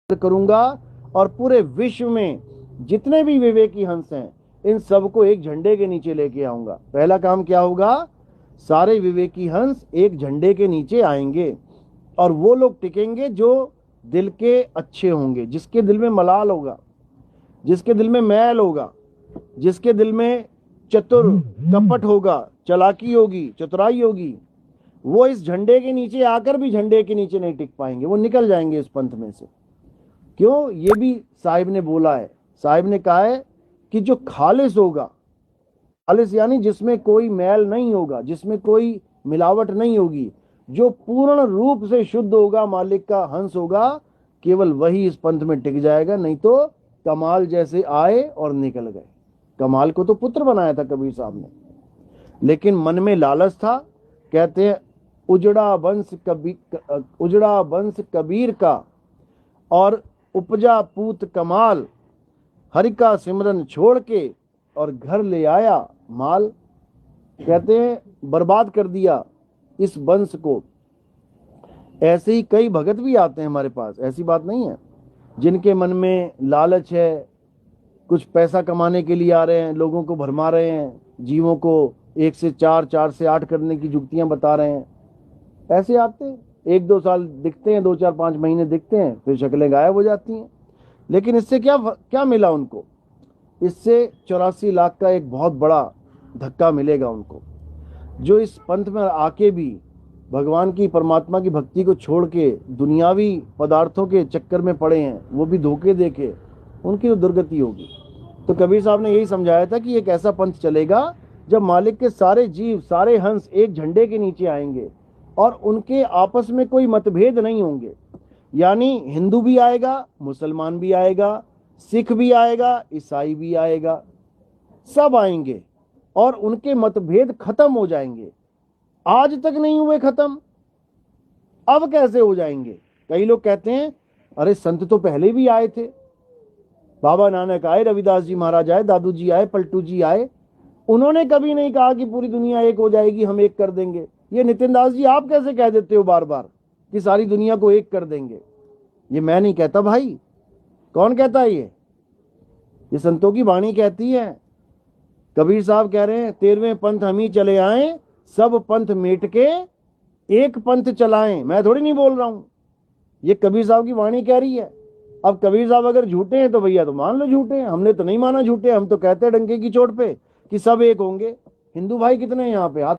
करूंगा और पूरे विश्व में जितने भी विवेकी हंस हैं इन सबको एक झंडे के नीचे लेके आऊंगा। पहला काम क्या होगा? सारे विवेकी हंस एक झंडे के नीचे आएंगे और वो लोग टिकेंगे जो दिल के अच्छे होंगे, जिसके दिल में मलाल होगा, जिसके दिल में मैल होगा, जिसके दिल में चतुर कपट होगा, चालाकी होगी, चतुराई होगी। वो इस झंडे के नीचे आकर भी झंडे के नीचे नहीं टिक पाएंगे, वो निकल जाएंगे इस पंथ में से। क्यों? ये भी साहिब ने बोला है। साहिब ने कहा है कि जो खालिस होगा, खालिस यानी जिसमें कोई मैल नहीं होगा, जिसमें कोई मिलावट नहीं होगी, जो पूर्ण रूप से शुद्ध होगा, मालिक का हंस होगा, केवल वही इस पंथ में टिक जाएगा। नहीं तो कमाल जैसे आए और निकल गए। कमाल को तो पुत्र बनाया था कबीर साहब ने, लेकिन मन में लालच था। कहते हैं उजड़ा वंश कबीर का और उपजा पूत कमाल, हरि का सिमरन छोड़ के और घर ले आया माल। कहते हैं बर्बाद कर दिया इस वंश को। ऐसे ही कई भगत भी आते हैं हमारे पास, ऐसी बात नहीं है, जिनके मन में लालच है, कुछ पैसा कमाने के लिए आ रहे हैं, लोगों को भरमा रहे हैं, जीवों को 1 से 4, 4 से 8 करने की जुक्तियां बता रहे हैं। ऐसे आते हैं, 1-2 साल दिखते हैं, 2-4-5 महीने दिखते हैं, फिर शक्लें गायब हो जाती हैं। लेकिन इससे क्या क्या मिला उनको? इससे 84 लाख का एक बहुत बड़ा धक्का मिलेगा उनको, जो इस पंथ में आके भी भगवान की, परमात्मा की भक्ति को छोड़ के दुनियावी पदार्थों के चक्कर में पड़े हैं, वो भी धोखे देके, उनकी तो दुर्गति होगी। तो कबीर साहब ने यही समझाया था कि एक ऐसा पंथ चलेगा जब मालिक के सारे जीव, सारे हंस एक झंडे के नीचे आएंगे और उनके आपस में कोई मतभेद नहीं होंगे। यानी हिंदू भी आएगा, मुसलमान भी आएगा, सिख भी आएगा, ईसाई भी आएगा, सब आएंगे और उनके मतभेद खत्म हो जाएंगे। आज तक नहीं हुए खत्म, अब कैसे हो जाएंगे? कई लोग कहते हैं अरे संत तो पहले भी आए थे, बाबा नानक आए, रविदास जी महाराज आए, दादू जी आए, पलटू जी आए, उन्होंने कभी नहीं कहा कि पूरी दुनिया एक हो जाएगी, हम एक कर देंगे। ये नितिन दास जी आप कैसे कह देते हो बार बार कि सारी दुनिया को एक कर देंगे? ये मैं नहीं कहता भाई। कौन कहता है? ये संतों की वाणी कहती है। कबीर साहब कह रहे हैं 13वें पंथ हम ही चले आए, सब पंथ मेट के एक पंथ चलाएं। मैं थोड़ी नहीं बोल रहा हूं, ये कबीर साहब की वाणी कह रही है। अब कबीर साहब अगर झूठे हैं तो भैया तो मान लो झूठे हैं, हमने तो नहीं माना झूठे, हम तो कहते हैं डंके की चोट पे कि सब एक होंगे। हिंदू भाई कितने हैं यहाँ पे? हाथ